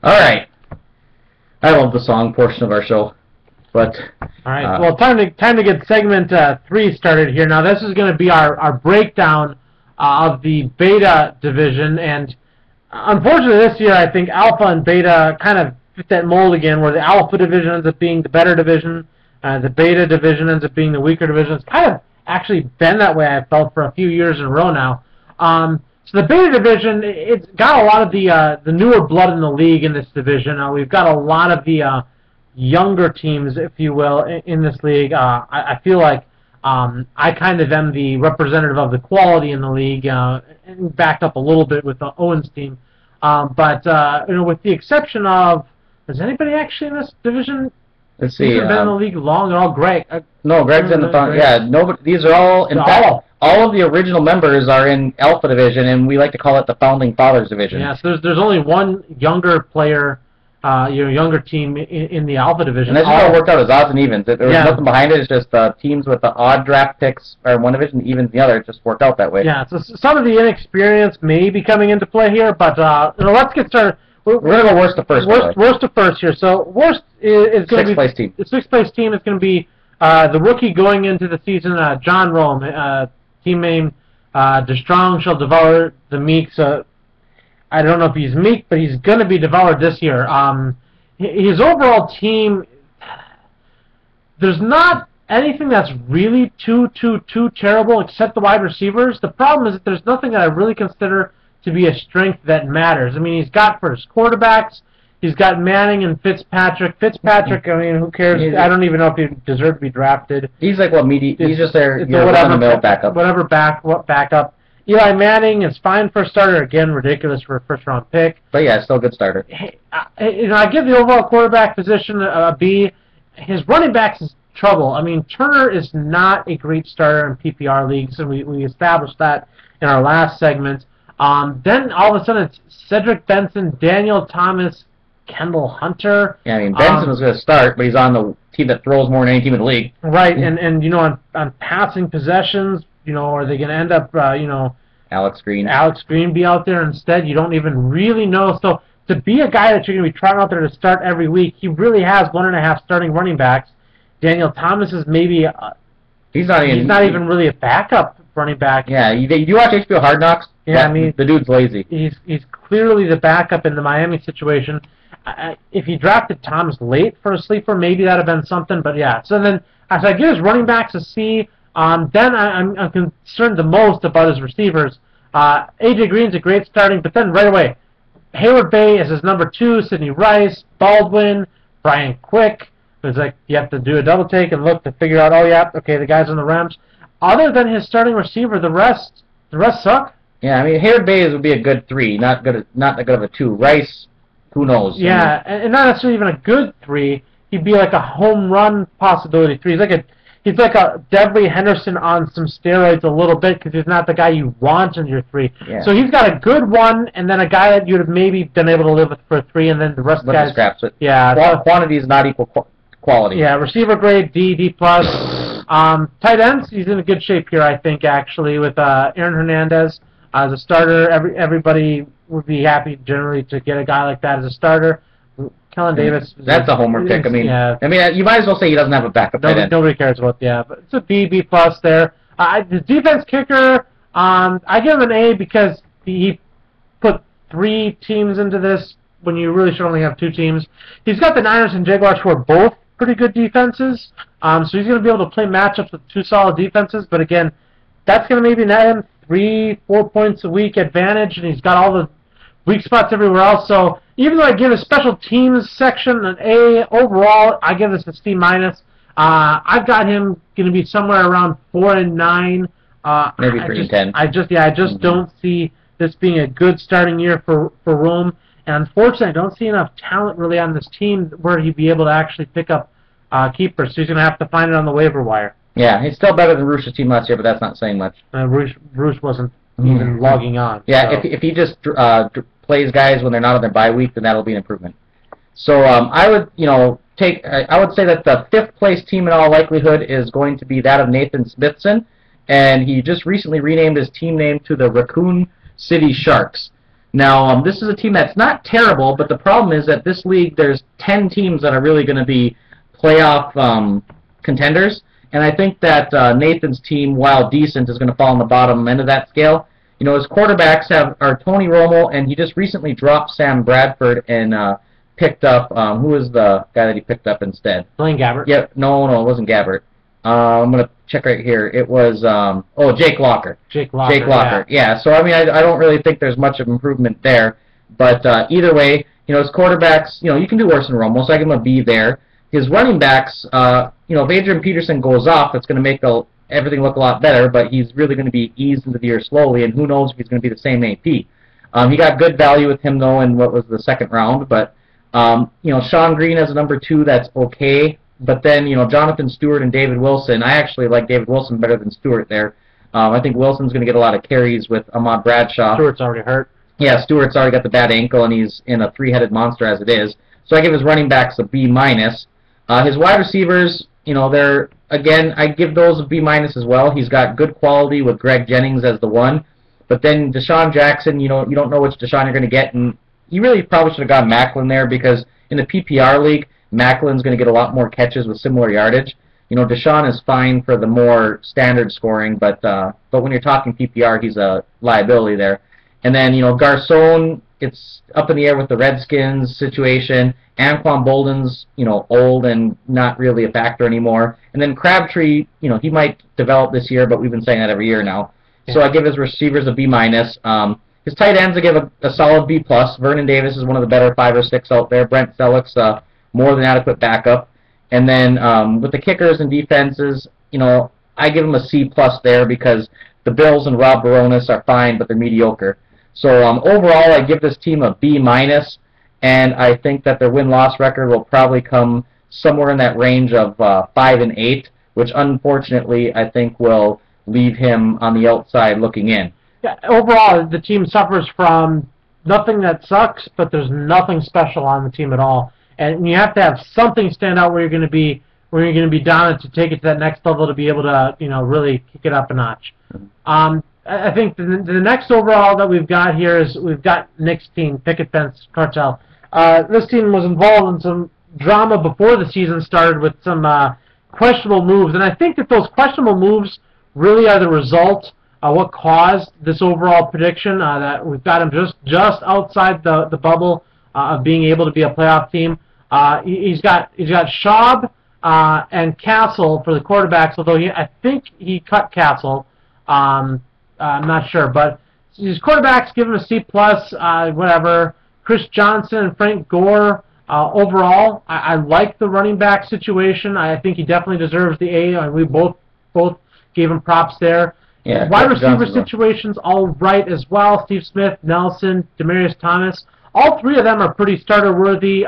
Alright. I love the song portion of our show. But Alright, well, time to get segment 3 started here. Now, this is going to be our breakdown of the Beta division, and unfortunately this year I think Alpha and Beta kind of fit that mold again, where the Alpha division ends up being the better division, the Beta division ends up being the weaker division. It's kind of actually been that way, I felt, for a few years in a row now. So the Beta division, it's got a lot of the newer blood in the league in this division. We've got a lot of the younger teams, if you will, in this league. I feel like I kind of am the representative of the quality in the league, and backed up a little bit with the Owens team. But with the exception of, is anybody actually in this division? Let's see. Been in the league long at all? Greg? No, Greg's in the front. Yeah, nobody. These are all. In fact, all of the original members are in Alpha division, and we like to call it the Founding Fathers division. Yeah, so there's only one younger player, younger team in the Alpha division. And that's how it worked out as odds and evens. There was nothing behind it. It's just teams with the odd draft picks are in one division, evens the other. It just worked out that way. Yeah, so some of the inexperience may be coming into play here, but let's get started. We're going to go worst to first. Worst to first here. So worst is going to be sixth place team. The sixth place team is going to be the rookie going into the season, John Rome. Team name, The Strong Shall Devour the Meek. So I don't know if he's meek, but he's going to be devoured this year. His overall team, there's not anything that's really too terrible except the wide receivers. The problem is that there's nothing that I really consider to be a strength that matters. I mean, he's got for his quarterbacks, he's got Manning and Fitzpatrick. Fitzpatrick, I mean, who cares? I don't even know if he deserved to be drafted. He's like he's just there, whatever backup. Whatever backup. Eli Manning is fine for a starter. Again, ridiculous for a first-round pick. But yeah, still a good starter. I give the overall quarterback position a B. His running backs is trouble. I mean, Turner is not a great starter in PPR leagues, and we established that in our last segment. Then all of a sudden it's Cedric Benson, Daniel Thomas, Kendall Hunter. Yeah, I mean, Benson was going to start, but he's on the team that throws more than any team in the league. Right, and on passing possessions, are they going to end up, Alex Green be out there instead? You don't even really know. So to be a guy that you're going to be trying out there to start every week, he really has 1.5 starting running backs. Daniel Thomas is maybe he's not even really a backup running back. Yeah, you watch HBO Hard Knocks? Yeah, I mean, the dude's lazy. He's clearly the backup in the Miami situation. If he drafted Thomas late for a sleeper, maybe that would have been something. But yeah, so then as I give his running backs a C, then I'm concerned the most about his receivers. AJ Green's a great starting, but then right away, Hayward Bay is his number 2, Sidney Rice, Baldwin, Brian Quick. It's like you have to do a double take and look to figure out, the guy's on the Rams. Other than his starting receiver, the rest suck. Yeah, I mean, Hayward Bay would be a good 3, not that good of a 2. Rice, who knows? Yeah, and not necessarily even a good 3. He'd be like a home run possibility 3. He's like a Devery Henderson on some steroids a little bit because he's not the guy you want in your 3. Yeah. So he's got a good 1, and then a guy that you'd have maybe been able to live with for a 3, and then the rest of the guys. Scraps it. Yeah. Quantity is not equal quality. Yeah, receiver grade D+. Tight ends, he's in a good shape here, I think, actually, with Aaron Hernandez as a starter. Everybody would be happy generally to get a guy like that as a starter. Kellen Davis. That's a homer pick. I mean, you might as well say he doesn't have a backup. Nobody cares about but it's a B+ there. The defense kicker, I give him an A because he put 3 teams into this when you really should only have 2 teams. He's got the Niners and Jaguars who are both pretty good defenses, so he's going to be able to play matchups with 2 solid defenses. But again, that's going to maybe net him 3-4 points a week advantage, and he's got all the weak spots everywhere else. So even though I give a special teams section an A, overall I give this a C-. I've got him going to be somewhere around 4 and 9. Maybe 3 and 10. I just don't see this being a good starting year for Rome. And unfortunately, I don't see enough talent really on this team where he'd be able to actually pick up keepers. So he's going to have to find it on the waiver wire. Yeah, he's still better than Roosh's team last year, but that's not saying much. Roosh wasn't even logging on. Yeah, so. If he just plays guys when they're not on their bye week, then that'll be an improvement. So I would say that the 5th place team in all likelihood is going to be that of Nathan Smithson, and he just recently renamed his team name to the Raccoon City Sharks. Now, this is a team that's not terrible, but the problem is that this league, there's 10 teams that are really going to be playoff contenders, and I think that Nathan's team, while decent, is going to fall on the bottom end of that scale. You know, his quarterbacks are Tony Romo, and he just recently dropped Sam Bradford and picked up, who was the guy that he picked up instead? Blaine Gabbert. Yeah, no, it wasn't Gabbert. I'm going to check right here. It was, Jake Locker. Jake Locker. Yeah, so, I mean, I don't really think there's much of improvement there. But either way, you know, his quarterbacks, you know, you can do worse than Romo, so I give him a B there. His running backs, you know, if Adrian Peterson goes off, it's going to make everything look a lot better, but he's really going to be eased into the year slowly, and who knows if he's going to be the same AP. He got good value with him, though, in what was the second round, but, you know, Sean Green as a number 2, that's okay. But then, you know, Jonathan Stewart and David Wilson, I actually like David Wilson better than Stewart there. I think Wilson's going to get a lot of carries with Ahmad Bradshaw. Stewart's already hurt. Yeah, Stewart's already got the bad ankle, and he's in a 3-headed monster as it is. So I give his running backs a B-. His wide receivers, you know, again, I give those a B- as well. He's got good quality with Greg Jennings as the 1. But then Deshaun Jackson, you know, you don't know which Deshaun you're going to get, and you really probably should have gone Macklin there, because in the PPR league, Macklin's going to get a lot more catches with similar yardage. You know, Deshaun is fine for the more standard scoring, but when you're talking PPR, he's a liability there. And then, you know, Garcon, it's up in the air with the Redskins situation. Anquan Bolden's, you know, old and not really a factor anymore. And then Crabtree, you know, he might develop this year, but we've been saying that every year now. Yeah. So I give his receivers a B-. His tight ends I give a solid B+. Vernon Davis is one of the better 5 or 6 out there. Brent Selleck's more than adequate backup. And then with the kickers and defenses, you know, I give them a C+ there, because the Bills and Rob Baronis are fine, but they're mediocre. So overall, I give this team a B-, and I think that their win-loss record will probably come somewhere in that range of 5-8, which unfortunately I think will leave him on the outside looking in. Yeah, overall, the team suffers from nothing that sucks, but there's nothing special on the team at all. And you have to have something stand out where you're going to be dominant to take it to that next level, to be able to, you know, really kick it up a notch. I think the next overall that we've got here is we've got Nick's team, Picket Fence Cartel. This team was involved in some drama before the season started with some questionable moves, and I think that those questionable moves really are the result of what caused this overall prediction, that we've got him just outside the bubble of being able to be a playoff team. He's got Schaub and Castle for the quarterbacks, although I think he cut Castle. I'm not sure, but his quarterbacks give him a C+, whatever. Chris Johnson and Frank Gore, overall, I like the running back situation. I think he definitely deserves the A, and we both gave him props there. Yeah, wide receiver situations, all right as well. Steve Smith, Nelson, Demaryius Thomas. All 3 of them are pretty starter-worthy.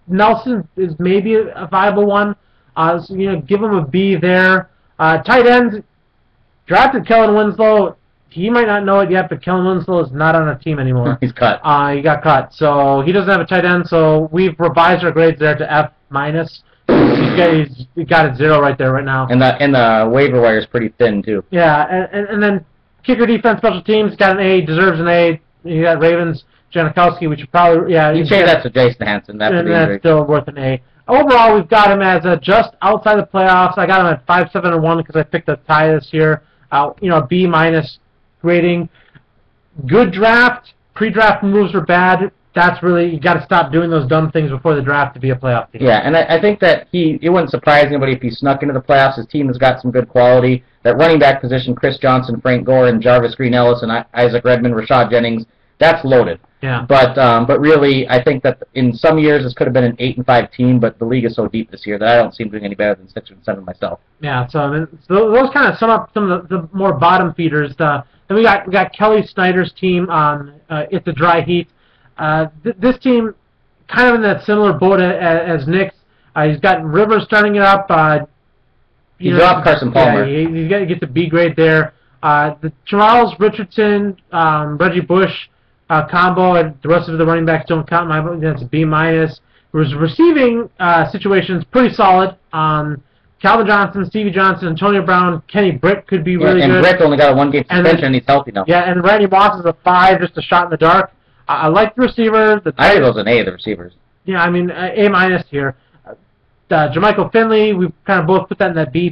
Nelson is maybe a viable one. So, you know, give him a B there. Tight ends, drafted Kellen Winslow. He might not know it yet, but Kellen Winslow is not on a team anymore. He's cut. He got cut. So he doesn't have a tight end, so we've revised our grades there to F-. He's got a 0 right there right now. And the waiver wire is pretty thin, too. Yeah, and then kicker, defense, special teams, got an A, deserves an A. You got Ravens, Janikowski, which you probably, yeah. You say that's to Jason Hanson. That's still worth an A. Overall, we've got him as just outside the playoffs. I got him at 5-7-1 because I picked a tie this year. You know, B- grading. Good draft. Pre-draft moves were bad. That's really, you got to stop doing those dumb things before the draft to be a playoff team. Yeah, and I think that it wouldn't surprise anybody if he snuck into the playoffs. His team has got some good quality. That running back position, Chris Johnson, Frank Gore, and Jarvis Green-Ellis, and Isaac Redmond, Rashad Jennings, that's loaded. Yeah. But really, I think that in some years this could have been an 8-5 team, but the league is so deep this year that I don't see him doing any better than 6-7 myself. Yeah. So, I mean, those kind of sum up some of the more bottom feeders. Then we got Kelly Snyder's team on It's a Dry Heat. This team kind of in that similar boat as Nick's. He's got Rivers starting it up. He dropped Carson Palmer. Yeah, he gets a B grade there. The Charles Richardson, Reggie Bush combo, and the rest of the running backs don't count. That's a B-. Receiving situations pretty solid. Calvin Johnson, Stevie Johnson, Antonio Brown, Kenny Britt could be really good. And Britt only got a 1-game suspension, and he's healthy now. Yeah, and Randy Moss is a 5, just a shot in the dark. I like the receiver. I give those an A, the receivers. Yeah, I mean, A- here. Jermichael Finley, we kind of both put that in that B+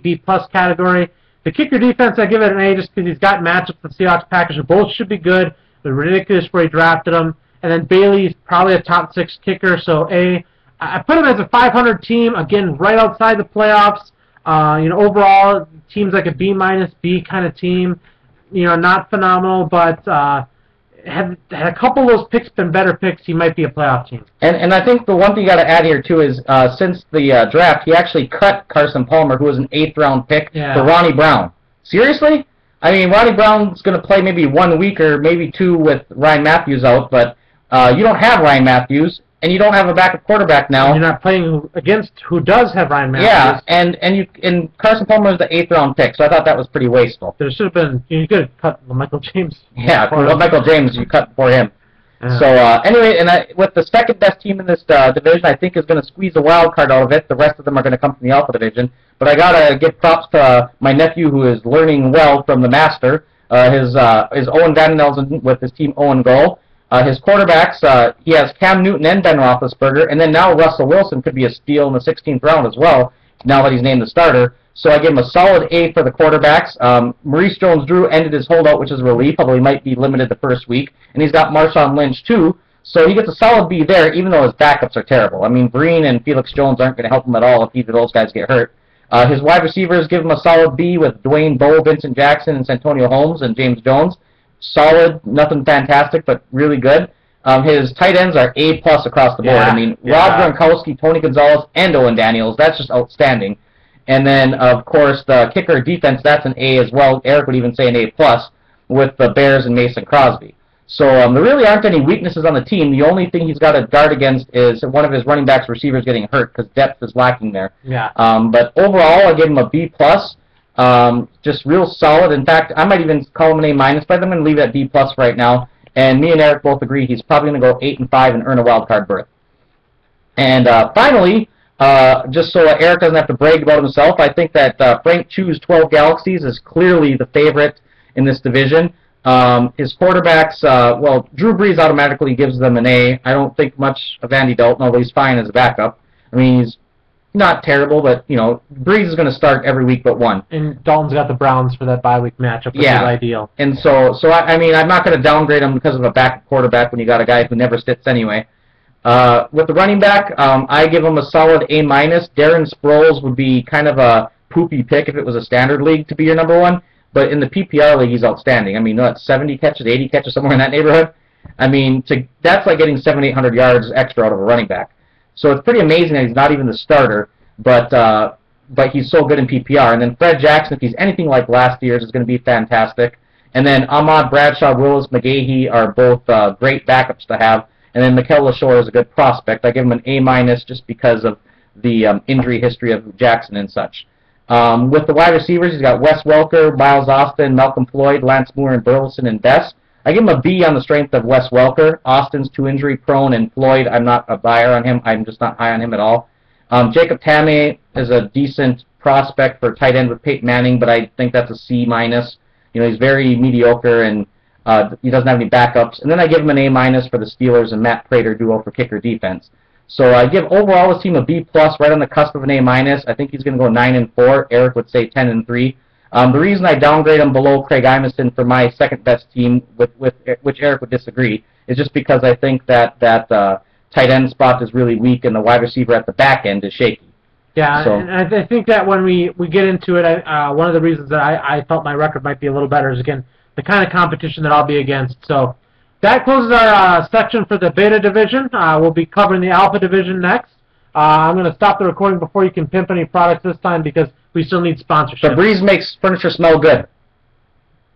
category. The kicker defense, I give it an A just because he's got matchups with Seahawks, Packers, who both should be good. They're ridiculous where he drafted them. And then Bailey's probably a top 6 kicker, so A. I put him as a 500 team, again, right outside the playoffs. Overall, team's like a B- B kind of team. Not phenomenal, but had a couple of those picks been better picks, he might be a playoff team. And I think the one thing you got to add here too is since the draft, he actually cut Carson Palmer, who was an 8th round pick, for Ronnie Brown. Seriously? I mean, Ronnie Brown's going to play maybe 1 week or maybe 2 with Ryan Matthews out, but you don't have Ryan Matthews, and you don't have a backup quarterback now. And you're not playing against who does have Ryan Matthews. Yeah, and Carson Palmer was the 8th round pick, so I thought that was pretty wasteful. There should have been, you could have cut Michael James. Yeah, Michael James you cut for him. Yeah. So anyway, with the second best team in this division, I think is going to squeeze a wild card out of it. The rest of them are going to come from the Alpha division. But I got to give props to my nephew, who is learning well from the master. His Owen Van Nelson with his team Owen Goal. His quarterbacks, he has Cam Newton and Ben Roethlisberger, and then now Russell Wilson could be a steal in the 16th round as well, now that he's named the starter. So I give him a solid A for the quarterbacks. Maurice Jones-Drew ended his holdout, which is a relief, although he might be limited the first week. And he's got Marshawn Lynch, too, so he gets a solid B there, even though his backups are terrible. I mean, Breen and Felix Jones aren't going to help him at all if either of those guys get hurt. His wide receivers give him a solid B with Dwayne Bowe, Vincent Jackson, and Santonio Holmes, and James Jones. Solid, nothing fantastic, but really good. His tight ends are A+ across the board. I mean, Rob Gronkowski, Tony Gonzalez, and Owen Daniels. That's just outstanding. And then, of course, the kicker defense, that's an A as well. Eric would even say an A+ with the Bears and Mason Crosby. So there really aren't any weaknesses on the team. The only thing he's got to guard against is one of his running backs receivers getting hurt because depth is lacking there. Yeah. But overall, I give him a B+. Just real solid. In fact, I might even call him an A-, but I'm going to leave it at B+ right now. And me and Eric both agree he's probably going to go 8-5 and earn a wild card berth. And finally, just so Eric doesn't have to brag about himself, I think that Frank Chu's 12 Galaxies is clearly the favorite in this division. His quarterbacks, well, Drew Brees automatically gives them an A. I don't think much of Andy Dalton, although he's fine as a backup. I mean, he's not terrible, but, Brees is going to start every week but one. And Dalton's got the Browns for that bye-week matchup, which is ideal. And so I mean, I'm not going to downgrade him because of a backup quarterback when you got a guy who never sits anyway. With the running back, I give him a solid A-. Darren Sproles would be kind of a poopy pick if it was a standard league to be your number one, but in the PPR league, he's outstanding. I mean, 70 catches, 80 catches, somewhere in that neighborhood? I mean, that's like getting 700-800 yards extra out of a running back. So it's pretty amazing that he's not even the starter, but he's so good in PPR. And then Fred Jackson, if he's anything like last year's, is going to be fantastic. And then Ahmad Bradshaw, Willis McGahee are both great backups to have. And then Mikael LaShore is a good prospect. I give him an A- just because of the injury history of Jackson and such. With the wide receivers, he's got Wes Welker, Miles Austin, Malcolm Floyd, Lance Moore, and Burleson and Bess. I give him a B on the strength of Wes Welker. Austin's too injury prone, and Floyd, I'm not a buyer on him. I'm just not high on him at all. Jacob Tamme is a decent prospect for tight end with Peyton Manning, but I think that's a C-. He's very mediocre, and he doesn't have any backups. And then I give him an A- for the Steelers and Matt Prater duo for kicker defense. So I give overall this team a B+, right on the cusp of an A-. I think he's going to go 9-4. Eric would say 10-3. The reason I downgrade him below Craig Imeson for my second-best team, with which Eric would disagree, is just because I think that tight end spot is really weak and the wide receiver at the back end is shaky. Yeah, so. And I think that when we get into it, one of the reasons that I felt my record might be a little better is, again, the kind of competition that I'll be against. So that closes our section for the Beta division. We'll be covering the Alpha division next. I'm going to stop the recording before you can pimp any products this time because we still need sponsorship. The Breeze makes furniture smell good.